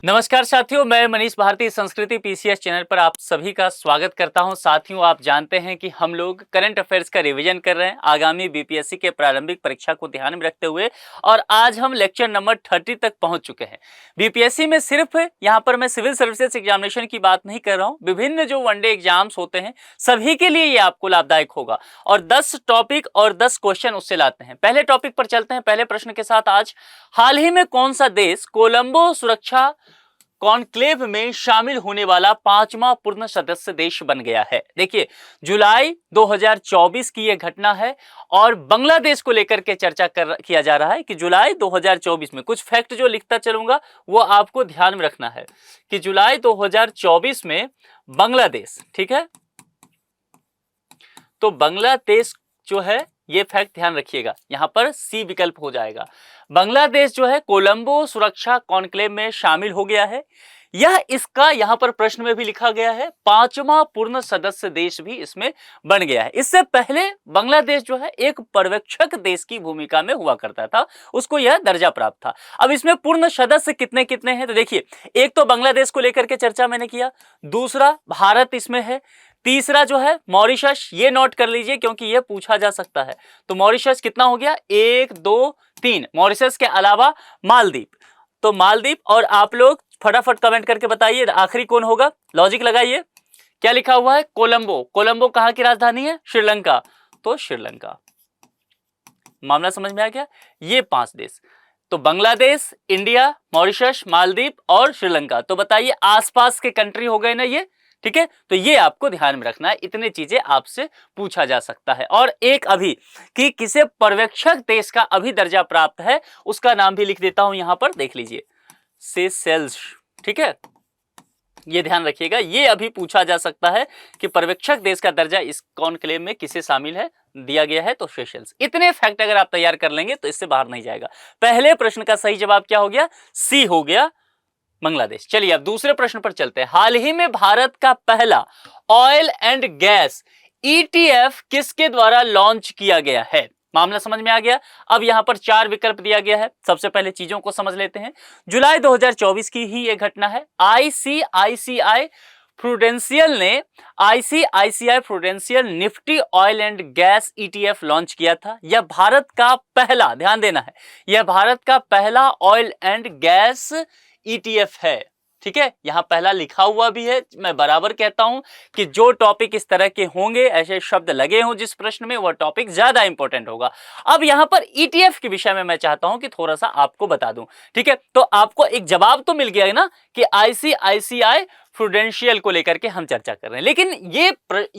नमस्कार साथियों, मैं मनीष भारती संस्कृति पीसीएस चैनल पर आप सभी का स्वागत करता हूं। साथियों, आप जानते हैं कि हम लोग करंट अफेयर्स का रिवीजन कर रहे हैं आगामी बीपीएससी के प्रारंभिक परीक्षा को ध्यान में रखते हुए, और आज हम लेक्चर नंबर 30 तक पहुंच चुके हैं। बीपीएससी में सिर्फ यहां पर मैं सिविल सर्विसेज एग्जामिनेशन की बात नहीं कर रहा हूं, विभिन्न जो वनडे एग्जाम्स होते हैं सभी के लिए ये आपको लाभदायक होगा। और 10 टॉपिक और 10 क्वेश्चन उससे लाते हैं। पहले टॉपिक पर चलते हैं, पहले प्रश्न के साथ। आज हाल ही में कौन सा देश कोलंबो सुरक्षा कॉन्क्लेव में शामिल होने वाला 5वां पूर्ण सदस्य देश बन गया है? देखिए, जुलाई 2024 की यह घटना है और बांग्लादेश को लेकर के चर्चा किया जा रहा है कि जुलाई 2024 में कुछ फैक्ट जो लिखता चलूंगा वो आपको ध्यान में रखना है कि जुलाई 2024 में बांग्लादेश, ठीक है, तो बांग्लादेश जो है, ये फैक्ट ध्यान रखिएगा, यहां पर सी विकल्प हो जाएगा। बांग्लादेश जो है कोलंबो सुरक्षा कॉन्क्लेव में शामिल हो गया है। यह इसका यहां पर प्रश्न में भी लिखा गया है 5वां पूर्ण सदस्य देश भी इसमें बन गया है। इससे पहले बांग्लादेश जो है एक पर्यवेक्षक देश की भूमिका में हुआ करता था, उसको यह दर्जा प्राप्त था। अब इसमें पूर्ण सदस्य कितने कितने हैं, तो देखिए, एक तो बांग्लादेश को लेकर के चर्चा मैंने किया, दूसरा भारत इसमें है, तीसरा जो है मॉरिशस, ये नोट कर लीजिए क्योंकि ये पूछा जा सकता है। तो मॉरिशस कितना हो गया, 1 2 3, मॉरिशस के अलावा मालदीव, तो मालदीव। और आप लोग फटाफट कमेंट करके बताइए आखिरी कौन होगा, लॉजिक लगाइए। क्या लिखा हुआ है, कोलंबो। कोलंबो कहां की राजधानी है, श्रीलंका, तो श्रीलंका। मामला समझ में आ गया। ये 5 देश, तो बांग्लादेश, इंडिया, मॉरिशस, मालदीव और श्रीलंका। तो बताइए आसपास के कंट्री हो गए ना ये, ठीक है। तो ये आपको ध्यान में रखना है, इतने चीजें आपसे पूछा जा सकता है। और एक अभी कि किसे पर्यवेक्षक देश का अभी दर्जा प्राप्त है, उसका नाम भी लिख देता हूं यहां पर, देख लीजिए, सेशेल्स, ठीक है। ये ध्यान रखिएगा, ये अभी पूछा जा सकता है कि पर्यवेक्षक देश का दर्जा इस कॉन्क्लेव में किसे शामिल है, दिया गया है, तो सेशेल्स। इतने फैक्ट अगर आप तैयार कर लेंगे तो इससे बाहर नहीं जाएगा। पहले प्रश्न का सही जवाब क्या हो गया, सी हो गया, बांग्लादेश। चलिए अब दूसरे प्रश्न पर चलते हैं। हाल ही में भारत का पहला ऑयल एंड गैस ईटीएफ किसके द्वारा लॉन्च किया गया है? मामला समझ में आ गया। अब यहां पर 4 विकल्प दिया गया है। सबसे पहले चीजों को समझ लेते हैं। जुलाई 2024 की ही यह घटना है। ICICI prudential Nifty oil and gas ETF launch किया था। यह भारत का पहला, ध्यान देना है, यह भारत का पहला ऑयल एंड गैस ईटीएफ है, ठीक है। यहां पहला लिखा हुआ भी है। मैं बराबर कहता हूं कि जो टॉपिक इस तरह के होंगे, ऐसे शब्द लगे हों जिस प्रश्न में, वह टॉपिक ज्यादा इंपॉर्टेंट होगा। अब यहां पर ईटीएफ के विषय में मैं चाहता हूं कि थोड़ा सा आपको बता दूं, ठीक है। तो आपको एक जवाब तो मिल गया है ना कि आईसीआईसीआई प्रूडेंशियल को लेकर के हम चर्चा कर रहे हैं, लेकिन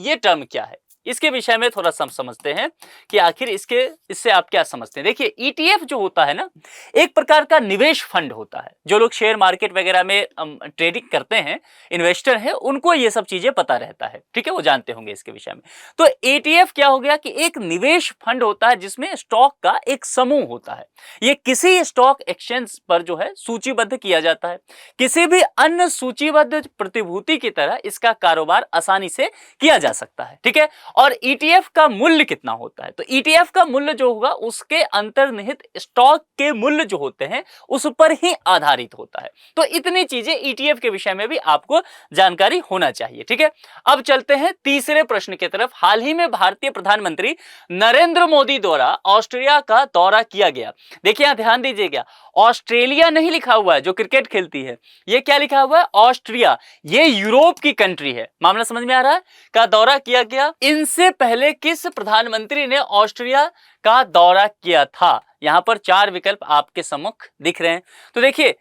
ये टर्म क्या है, इसके विषय में थोड़ा सा समझते हैं कि आखिर इससे आप क्या समझते हैं। देखिए, ईटीएफ जो होता है ना, एक प्रकार का निवेश फंड होता है। जो लोग शेयर मार्केट वगैरह में ट्रेडिंग करते हैं, इन्वेस्टर हैं, उनको ये सब चीजें पता रहता है, ठीक है, वो जानते होंगे इसके विषय में। तो ईटीएफ क्या हो गया कि एक निवेश फंड होता है जिसमें स्टॉक का एक समूह होता है। ये किसी स्टॉक एक्सचेंज पर जो है सूचीबद्ध किया जाता है। किसी भी अन्य सूचीबद्ध प्रतिभूति की तरह इसका कारोबार आसानी से किया जा सकता है, ठीक है। और ईटीएफ का मूल्य कितना होता है, तो ईटीएफ का मूल्य जो होगा उसके अंतर्निहित स्टॉक के मूल्य जो होते हैं उस पर ही आधारित होता है। तो इतनी चीजें ईटीएफ के विषय में भी आपको जानकारी होना चाहिए, ठीक है। अब चलते हैं तीसरे प्रश्न की तरफ। हाल ही में भारतीय प्रधानमंत्री नरेंद्र मोदी द्वारा ऑस्ट्रिया का दौरा किया गया। देखिए यहां ध्यान दीजिएगा, ऑस्ट्रेलिया नहीं लिखा हुआ है जो क्रिकेट खेलती है, ये क्या लिखा हुआ है, ऑस्ट्रिया। ये यूरोप की कंट्री है। मामला समझ में आ रहा है, का दौरा किया गया। इनसे पहले किस प्रधानमंत्री ने ऑस्ट्रिया का दौरा किया था? यहां पर 4 विकल्प आपके सम्मुख दिख रहे हैं। तो देखिए,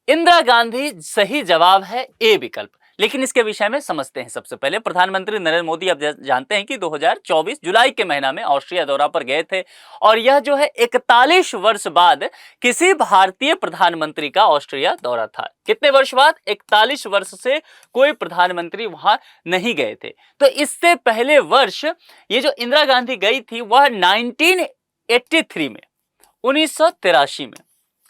इंदिरा गांधी सही जवाब है, ए विकल्प। लेकिन इसके विषय में समझते हैं। सबसे पहले प्रधानमंत्री नरेंद्र मोदी अब जानते हैं कि 2024 जुलाई के महीना में ऑस्ट्रिया दौरा पर गए थे, और यह जो है 41 वर्ष बाद किसी भारतीय प्रधानमंत्री का ऑस्ट्रिया दौरा था। कितने वर्ष बाद? 41 वर्ष से कोई प्रधानमंत्री वहां नहीं गए थे। तो इससे पहले वर्ष ये जो इंदिरा गांधी गई थी वह 1983 में, 1983 में,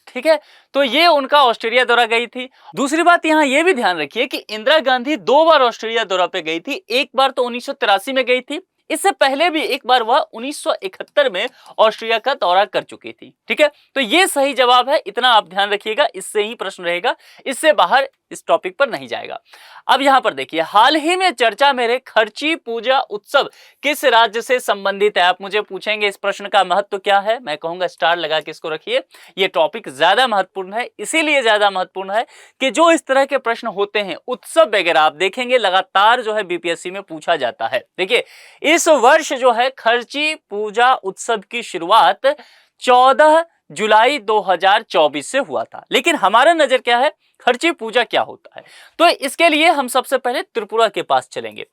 ठीक है। तो ये उनका ऑस्ट्रेलिया दौरा गई थी। दूसरी बात यहां ये भी ध्यान रखिए कि इंदिरा गांधी 2 बार ऑस्ट्रेलिया दौरा पे गई थी। एक बार तो 1983 में गई थी, इससे पहले भी एक बार वह 1971 में ऑस्ट्रिया का दौरा कर चुकी थी। ठीक है, तो ये सही जवाब है, इतना आप ध्यान रखिएगा, इससे ही प्रश्न रहेगा, इससे बाहर इस टॉपिक पर नहीं जाएगा। अब यहां पर देखिए, हाल ही में चर्चा में रहे खर्ची पूजा उत्सव किस राज्य से संबंधित है? आप मुझे पूछेंगे इस प्रश्न का महत्व क्या है, मैं कहूंगा स्टार लगा के इसको रखिए। ये टॉपिक ज्यादा महत्वपूर्ण है, इसीलिए ज्यादा महत्वपूर्ण है कि जो इस तरह के प्रश्न होते हैं उत्सव वगैरह, आप देखेंगे लगातार जो है बीपीएससी में पूछा जाता है। देखिए, इस वर्ष जो है खर्ची पूजा उत्सव की शुरुआत 14 जुलाई 2024 से हुआ था। लेकिन हमारा नजर क्या है, खर्ची पूजा क्या होता है? तो इसके लिए हम सबसे पहले त्रिपुरा के पास चलेंगे।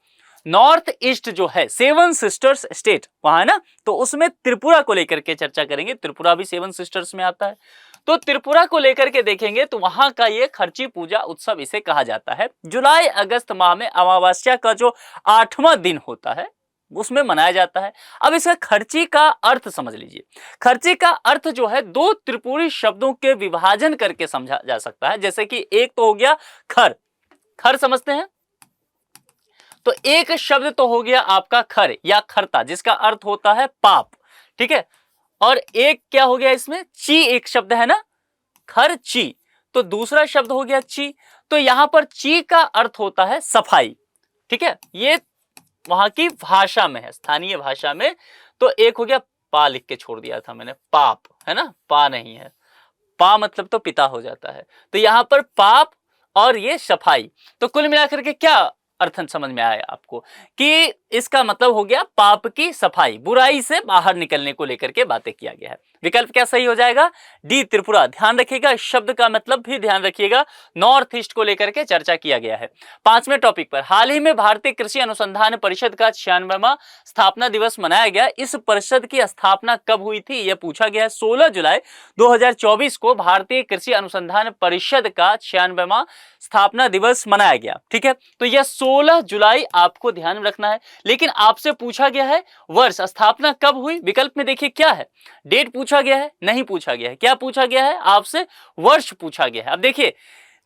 नॉर्थ ईस्ट जो है सेवन सिस्टर्स स्टेट वहां है ना, तो उसमें त्रिपुरा को लेकर के चर्चा करेंगे। त्रिपुरा भी सेवन सिस्टर्स में आता है, तो त्रिपुरा को लेकर के देखेंगे तो वहां का ये खर्ची पूजा उत्सव इसे कहा जाता है। जुलाई अगस्त माह में अमावस्या का जो 8वां दिन होता है उसमें मनाया जाता है। अब इसका खर्ची का अर्थ समझ लीजिए। खर्ची का अर्थ जो है दो त्रिपुरी शब्दों के विभाजन करके समझा जा सकता है। जैसे कि एक तो हो गया खर, खर समझते हैं, तो एक शब्द तो हो गया आपका खर या खरता, जिसका अर्थ होता है पाप। ठीक है, और एक क्या हो गया इसमें, ची एक शब्द है ना, खर ची, तो दूसरा शब्द हो गया ची। तो यहां पर ची का अर्थ होता है सफाई। ठीक है, ये वहां की भाषा में है, स्थानीय भाषा में। तो एक हो गया, पा लिख के छोड़ दिया था मैंने, पाप है ना, पा नहीं है, पा मतलब तो पिता हो जाता है। तो यहां पर पाप और ये सफाई, तो कुल मिलाकर के क्या अर्थन समझ में आया आपको कि इसका मतलब हो गया पाप की सफाई, बुराई से बाहर निकलने को लेकर के बातें किया गया है। विकल्प क्या सही हो जाएगा, डी त्रिपुरा। ध्यान रखिएगा, शब्द का मतलब भी ध्यान रखिएगा, नॉर्थ ईस्ट को लेकर के चर्चा किया गया है। 5वें टॉपिक पर, हाल ही में भारतीय कृषि अनुसंधान परिषद का 96वां स्थापना दिवस मनाया गया। इस परिषद की स्थापना कब हुई थी, यह पूछा गया है। 16 जुलाई 2024 को भारतीय कृषि अनुसंधान परिषद का 96वां स्थापना दिवस मनाया गया। ठीक है, तो यह 16 जुलाई आपको ध्यान में रखना है। लेकिन आपसे पूछा गया है वर्ष, स्थापना कब हुई, विकल्प में देखिए क्या है, डेट पूछा गया है, नहीं पूछा गया है। क्या पूछा गया है आपसे, वर्ष पूछा गया है। अब देखिए,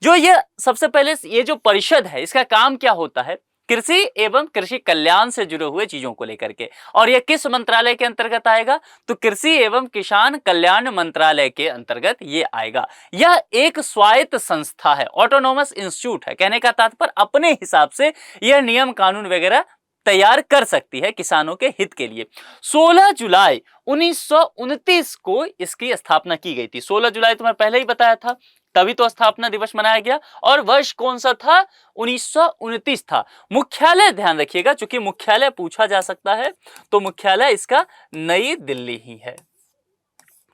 जो ये सबसे पहले ये जो परिषद है इसका काम क्या होता है, कृषि एवं कृषि कल्याण से जुड़े हुए चीजों को लेकर के, और यह किस मंत्रालय के अंतर्गत आएगा, तो कृषि एवं किसान कल्याण मंत्रालय के अंतर्गत ये आएगा। यह एक स्वायत्त संस्था है, ऑटोनोमस इंस्टीट्यूट है। कहने का तात्पर्य अपने हिसाब से यह नियम कानून वगैरह तैयार कर सकती है किसानों के हित के लिए। 16 जुलाई 1929 को इसकी स्थापना की गई थी। 16 जुलाई तो मैं पहले ही बताया था, तभी तो स्थापना दिवस मनाया गया। और वर्ष कौन सा था, 1929 था। मुख्यालय ध्यान रखिएगा, चूंकि मुख्यालय पूछा जा सकता है, तो मुख्यालय इसका नई दिल्ली ही है,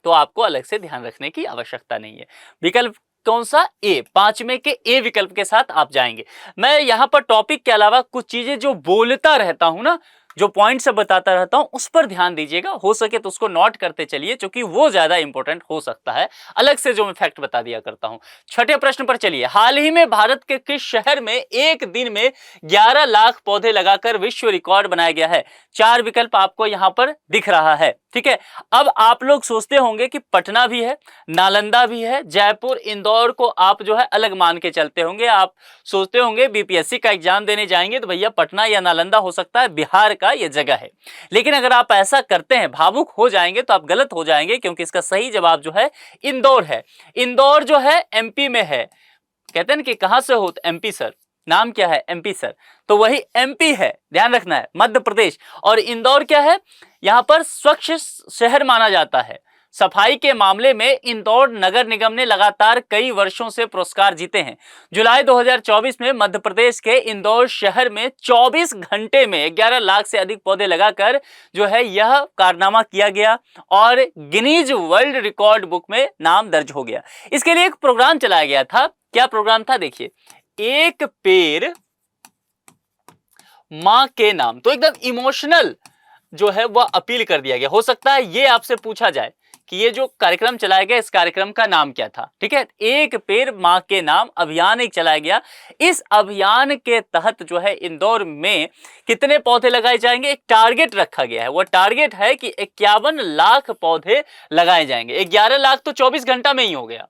तो आपको अलग से ध्यान रखने की आवश्यकता नहीं है। विकल्प कौन सा, ए, 5वें के ए विकल्प के साथ आप जाएंगे। मैं यहां पर टॉपिक के अलावा कुछ चीजें जो बोलता रहता हूं ना, जो पॉइंट से बताता रहता हूं, उस पर ध्यान दीजिएगा। हो सके तो उसको नोट करते चलिए, क्योंकि वो ज्यादा इंपॉर्टेंट हो सकता है, अलग से जो मैं फैक्ट बता दिया करता हूं। 6ठे प्रश्न पर चलिए, हाल ही में भारत के किस शहर में एक दिन में 11 लाख पौधे लगाकर विश्व रिकॉर्ड बनाया गया है? 4 विकल्प आपको यहां पर दिख रहा है। ठीक है, अब आप लोग सोचते होंगे कि पटना भी है, नालंदा भी है, जयपुर, इंदौर को आप जो है अलग मान के चलते होंगे। आप सोचते होंगे बीपीएससी का एग्जाम देने जाएंगे तो भैया पटना या नालंदा हो सकता है बिहार का ये जगह है। लेकिन अगर आप ऐसा करते हैं, भावुक हो जाएंगे, तो आप गलत हो जाएंगे, क्योंकि इसका सही जवाब जो है इंदौर है। इंदौर जो है एमपी में है। कहते हैं कि कहां से हो, एमपी सर, नाम क्या है, एमपी सर, तो वही एमपी है, ध्यान रखना है, मध्य प्रदेश। और इंदौर क्या है, यहां पर स्वच्छ शहर माना जाता है। सफाई के मामले में इंदौर नगर निगम ने लगातार कई वर्षों से पुरस्कार जीते हैं। जुलाई 2024 में मध्य प्रदेश के इंदौर शहर में 24 घंटे में 11 लाख से अधिक पौधे लगाकर जो है यह कारनामा किया गया और गिनीज वर्ल्ड रिकॉर्ड बुक में नाम दर्ज हो गया। इसके लिए एक प्रोग्राम चलाया गया था। क्या प्रोग्राम था, देखिए, एक पेड़ मां के नाम। तो एकदम इमोशनल जो है वह अपील कर दिया गया। हो सकता है ये आपसे पूछा जाए कि ये जो कार्यक्रम चलाया गया, इस कार्यक्रम का नाम क्या था। ठीक है, एक पेड़ मां के नाम अभियान एक चलाया गया। इस अभियान के तहत जो है इंदौर में कितने पौधे लगाए जाएंगे, एक टारगेट रखा गया है। वह टारगेट है कि 51 लाख पौधे लगाए जाएंगे। 11 लाख तो 24 घंटा में ही हो गया।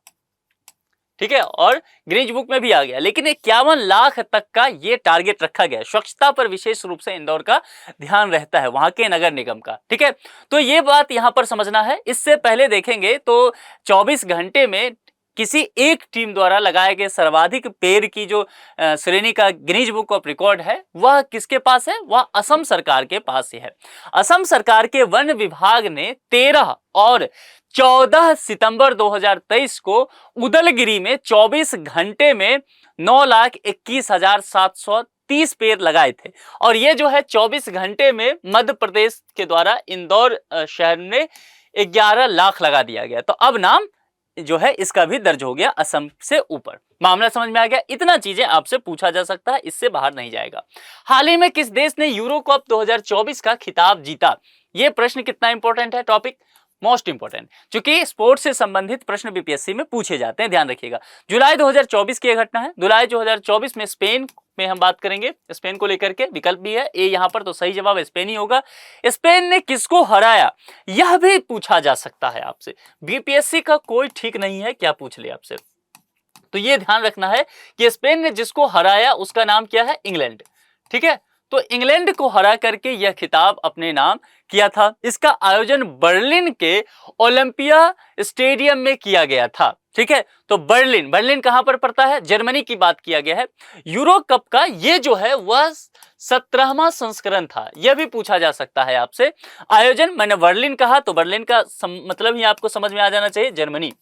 ठीक है, और गिनीज बुक में भी आ गया। लेकिन 51 लाख तक का ये टारगेट रखा गया। स्वच्छता पर विशेष रूप से इंदौर का ध्यान रहता है, वहां के नगर निगम का। ठीक है, तो ये बात यहां पर समझना है। इससे पहले देखेंगे तो 24 घंटे में किसी एक टीम द्वारा लगाए गए सर्वाधिक पेड़ की जो श्रेणी का गिनीज बुक ऑफ रिकॉर्ड है वह किसके पास है? वह असम सरकार के पास ही है। असम सरकार के वन विभाग ने 13 और 14 सितंबर 2023 को उदलगिरी में 24 घंटे में 9,21,730 पेड़ लगाए थे। और ये जो है 24 घंटे में मध्य प्रदेश के द्वारा इंदौर शहर में 11 लाख लगा दिया गया। तो अब नाम जो है इसका भी दर्ज हो गया असम से ऊपर। मामला समझ में आ गया? इतना चीजें आपसे पूछा जा सकता है, इससे बाहर नहीं जाएगा। हाल ही में किस देश ने यूरो कप 2024 का खिताब जीता? ये प्रश्न कितना इंपॉर्टेंट है, टॉपिक मोस्ट इंपॉर्टेंट, क्योंकि स्पोर्ट्स से संबंधित प्रश्न बीपीएससी में पूछे जाते हैं, ध्यान रखिएगा। जुलाई 2024 की यह घटना है। जुलाई 2024 में स्पेन में हम बात करेंगे, स्पेन को लेकर के विकल्प भी है ए यहां पर, तो सही जवाब स्पेन ही होगा। स्पेन ने किसको हराया, यह भी पूछा जा सकता है आपसे। बीपीएससी का कोई ठीक नहीं है, क्या पूछ ले आपसे। तो ये ध्यान रखना है कि स्पेन ने जिसको हराया उसका नाम क्या है? इंग्लैंड। ठीक है, तो इंग्लैंड को हरा करके यह खिताब अपने नाम किया था। इसका आयोजन बर्लिन के ओलंपिया स्टेडियम में किया गया था। ठीक है, तो बर्लिन कहां पर पड़ता है? जर्मनी की बात किया गया है। यूरो कप का ये जो है वह 17वां संस्करण था, यह भी पूछा जा सकता है आपसे। आयोजन, मैंने बर्लिन कहा तो बर्लिन का मतलब ही आपको समझ में आ जाना चाहिए, जर्मनी।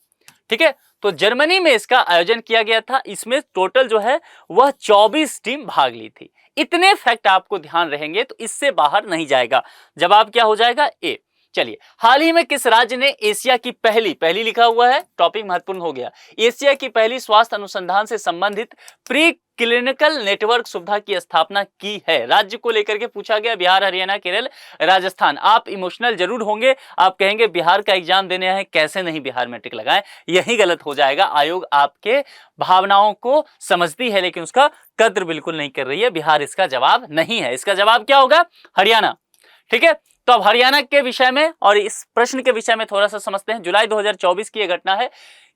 ठीक है, तो जर्मनी में इसका आयोजन किया गया था। इसमें टोटल जो है वह 24 टीम भाग ली थी। इतने फैक्ट आपको ध्यान रहेंगे तो इससे बाहर नहीं जाएगा। जवाब क्या हो जाएगा? ए। चलिए, हाल ही में किस राज्य ने एशिया की पहली लिखा हुआ है, टॉपिक महत्वपूर्ण हो गया, एशिया की पहली स्वास्थ्य अनुसंधान से संबंधित प्री क्लिनिकल नेटवर्क सुविधा की स्थापना की है? राज्य को लेकर के पूछा गया, बिहार, हरियाणा, केरल, राजस्थान। आप इमोशनल जरूर होंगे, आप कहेंगे बिहार का एग्जाम देने आए, कैसे नहीं बिहार में टिक लगाएं। यही गलत हो जाएगा। आयोग आपके भावनाओं को समझती है लेकिन उसका कद्र बिल्कुल नहीं कर रही है। बिहार इसका जवाब नहीं है, इसका जवाब क्या होगा? हरियाणा। ठीक है, तो अब हरियाणा के विषय में और इस प्रश्न के विषय में थोड़ा सा समझते हैं। जुलाई 2024 की यह घटना है।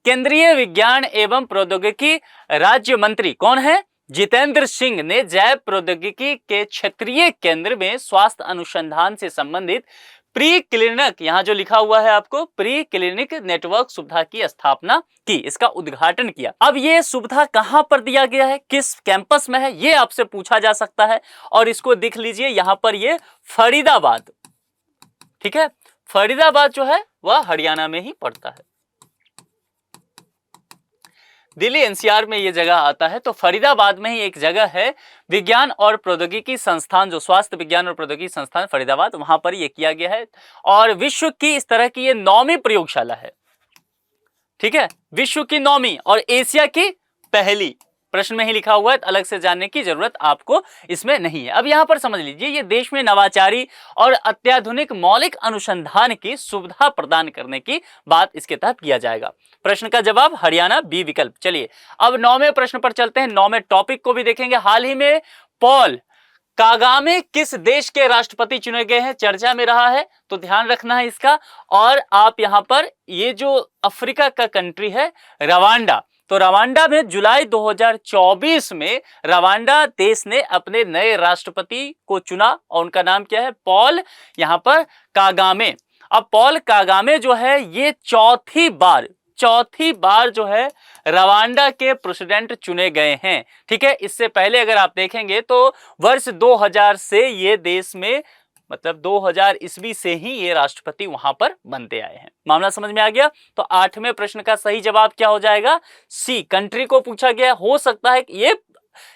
केंद्रीय विज्ञान एवं प्रौद्योगिकी राज्य मंत्री कौन है? जितेंद्र सिंह ने जैव प्रौद्योगिकी के क्षेत्रीय केंद्र में स्वास्थ्य अनुसंधान से संबंधित प्री क्लिनिक, यहां जो लिखा हुआ है आपको, प्री क्लिनिक नेटवर्क सुविधा की स्थापना की, इसका उद्घाटन किया। अब ये सुविधा कहां पर दिया गया है, किस कैंपस में है, ये आपसे पूछा जा सकता है। और इसको देख लीजिए, यहां पर ये फरीदाबाद, ठीक है, फरीदाबाद जो है वह हरियाणा में ही पड़ता है। दिल्ली एनसीआर में ये जगह आता है, तो फरीदाबाद में ही एक जगह है विज्ञान और प्रौद्योगिकी संस्थान, जो स्वास्थ्य विज्ञान और प्रौद्योगिकी संस्थान फरीदाबाद, वहां पर ये किया गया है। और विश्व की इस तरह की ये 9वीं प्रयोगशाला है। ठीक है, विश्व की 9वीं और एशिया की पहली। प्रश्न में ही लिखा हुआ है, अलग से जानने की जरूरत आपको इसमें नहीं है। अब यहां पर समझ लीजिए, ये देश में नवाचारी और अत्याधुनिक मौलिक अनुसंधान की सुविधा प्रदान करने की बात इसके तहत किया जाएगा। प्रश्न का जवाब हरियाणा, बी विकल्प। चलिए, अब 9वें प्रश्न पर चलते हैं। 9वें टॉपिक को भी देखेंगे। हाल ही में पॉल कागामे किस देश के राष्ट्रपति चुने गए हैं, चर्चा में रहा है, तो ध्यान रखना है इसका। और आप यहां पर ये जो अफ्रीका का कंट्री है रवांडा, तो रवांडा में जुलाई 2024 में रवांडा देश ने अपने नए राष्ट्रपति को चुना और उनका नाम क्या है? पॉल यहां पर कागामे। अब पॉल कागामे जो है ये चौथी बार जो है रवांडा के प्रेसिडेंट चुने गए हैं। ठीक है, इससे पहले अगर आप देखेंगे तो वर्ष 2000 से ये देश में, मतलब 2000 ईस्वी से ही ये राष्ट्रपति वहां पर बनते आए हैं। मामला समझ में आ गया? तो 8वें प्रश्न का सही जवाब क्या हो जाएगा? सी, कंट्री को पूछा गया। हो सकता है कि ये,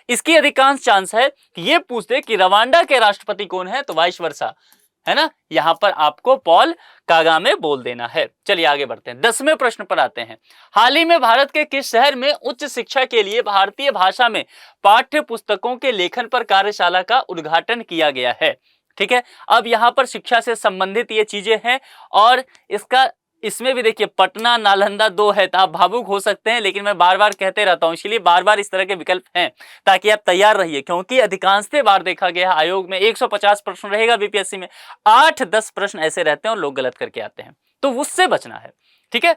इसकी अधिकांश चांस है कि ये पूछ दे कि रवांडा के राष्ट्रपति कौन है, तो वाइस वर्सा, है ना, यहां पर आपको पॉल कागामे बोल देना है। चलिए आगे बढ़ते हैं, 10वें प्रश्न पर आते हैं। हाल ही में भारत के किस शहर में उच्च शिक्षा के लिए भारतीय भाषा में पाठ्य पुस्तकों के लेखन पर कार्यशाला का उद्घाटन किया गया है? ठीक है, अब यहां पर शिक्षा से संबंधित ये चीजें हैं और इसमें भी देखिए पटना, नालंदा 2 है, तो आप भावुक हो सकते हैं, लेकिन मैं बार बार कहते रहता हूं, इसलिए बार बार इस तरह के विकल्प हैं ताकि आप तैयार रहिए, क्योंकि अधिकांशतः बार देखा गया है आयोग में 150 प्रश्न रहेगा बीपीएससी में, 8-10 प्रश्न ऐसे रहते हैं और लोग गलत करके आते हैं, तो उससे बचना है। ठीक है,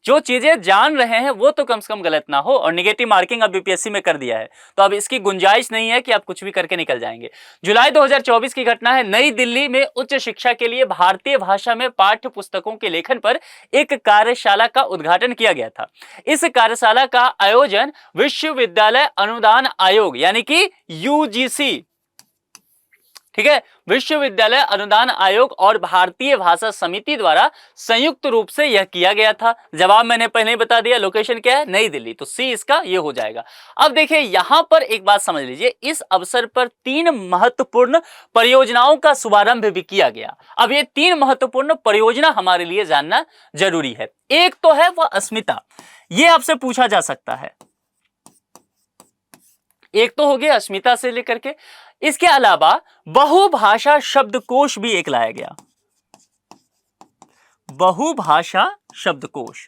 जो चीजें जान रहे हैं वो तो कम से कम गलत ना हो। और निगेटिव मार्किंग अब बीपीएससी में कर दिया है, तो अब इसकी गुंजाइश नहीं है कि आप कुछ भी करके निकल जाएंगे। जुलाई 2024 की घटना है, नई दिल्ली में उच्च शिक्षा के लिए भारतीय भाषा में पाठ्य पुस्तकों के लेखन पर एक कार्यशाला का उद्घाटन किया गया था। इस कार्यशाला का आयोजन विश्वविद्यालय अनुदान आयोग यानी कि यूजीसी, ठीक है, विश्वविद्यालय अनुदान आयोग और भारतीय भाषा समिति द्वारा संयुक्त रूप से यह किया गया था। जवाब मैंने पहले ही बता दिया, लोकेशन क्या है, नई दिल्ली, तो सी इसका ये हो जाएगा। अब देखिए यहां पर एक बात समझ लीजिए, इस अवसर पर 3 महत्वपूर्ण परियोजनाओं का शुभारंभ भी किया गया। अब ये 3 महत्वपूर्ण परियोजना हमारे लिए जानना जरूरी है। एक तो है वह अस्मिता, ये आपसे पूछा जा सकता है, एक तो हो गया अस्मिता से लेकर के, इसके अलावा बहुभाषा शब्दकोश भी एक लाया गया, बहुभाषा शब्दकोश,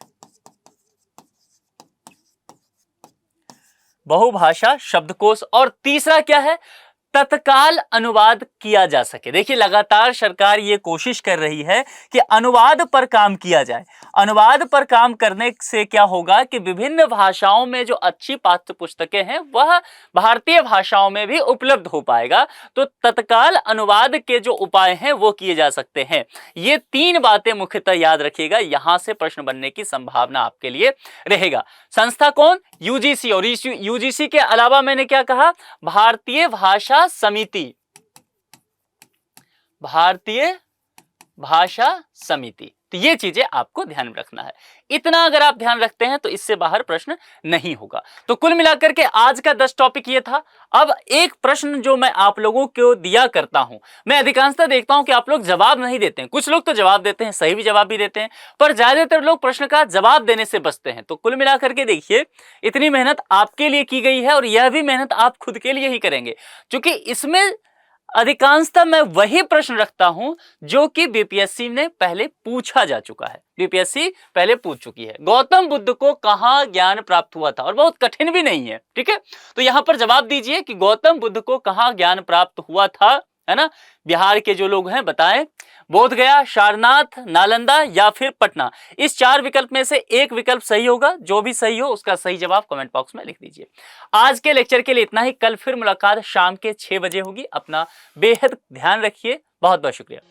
बहुभाषा शब्दकोश। और तीसरा क्या है, तत्काल अनुवाद किया जा सके। देखिए लगातार सरकार ये कोशिश कर रही है कि अनुवाद पर काम किया जाए। अनुवाद पर काम करने से क्या होगा कि विभिन्न भाषाओं में जो अच्छी पाठ्य पुस्तकें हैं वह भारतीय भाषाओं में भी उपलब्ध हो पाएगा। तो तत्काल अनुवाद के जो उपाय हैं वो किए जा सकते हैं। ये 3 बातें मुख्यतः याद रखिएगा, यहां से प्रश्न बनने की संभावना आपके लिए रहेगा। संस्था कौन, यूजीसी, और यूजीसी के अलावा मैंने क्या कहा, भारतीय भाषा समिति, भारतीय भाषा समिति। तो ये चीजें आपको ध्यान में रखना है। इतना अगर आप ध्यान रखते हैं तो इससे बाहर प्रश्न नहीं होगा। तो कुल मिलाकर के आज का 10 टॉपिक ये था। अब एक प्रश्न जो मैं आप लोगों को दिया करता हूं, मैं अधिकांशतः देखता हूं कि आप लोग जवाब नहीं देते हैं। कुछ लोग तो जवाब देते हैं, सही भी जवाब भी देते हैं, पर ज्यादातर लोग प्रश्न का जवाब देने से बचते हैं। तो कुल मिलाकर के देखिए, इतनी मेहनत आपके लिए की गई है और यह भी मेहनत आप खुद के लिए ही करेंगे, क्योंकि इसमें अधिकांशतः मैं वही प्रश्न रखता हूं जो कि बीपीएससी ने पहले पूछा जा चुका है। बीपीएससी पहले पूछ चुकी है, गौतम बुद्ध को कहां ज्ञान प्राप्त हुआ था, और बहुत कठिन भी नहीं है, ठीक है। तो यहां पर जवाब दीजिए कि गौतम बुद्ध को कहां ज्ञान प्राप्त हुआ था, है ना। बिहार के जो लोग हैं बताएं, बोधगया, सारनाथ, नालंदा या फिर पटना। इस 4 विकल्प में से एक विकल्प सही होगा। जो भी सही हो उसका सही जवाब कमेंट बॉक्स में लिख दीजिए। आज के लेक्चर के लिए इतना ही। कल फिर मुलाकात शाम के 6 बजे होगी। अपना बेहद ध्यान रखिए। बहुत बहुत शुक्रिया।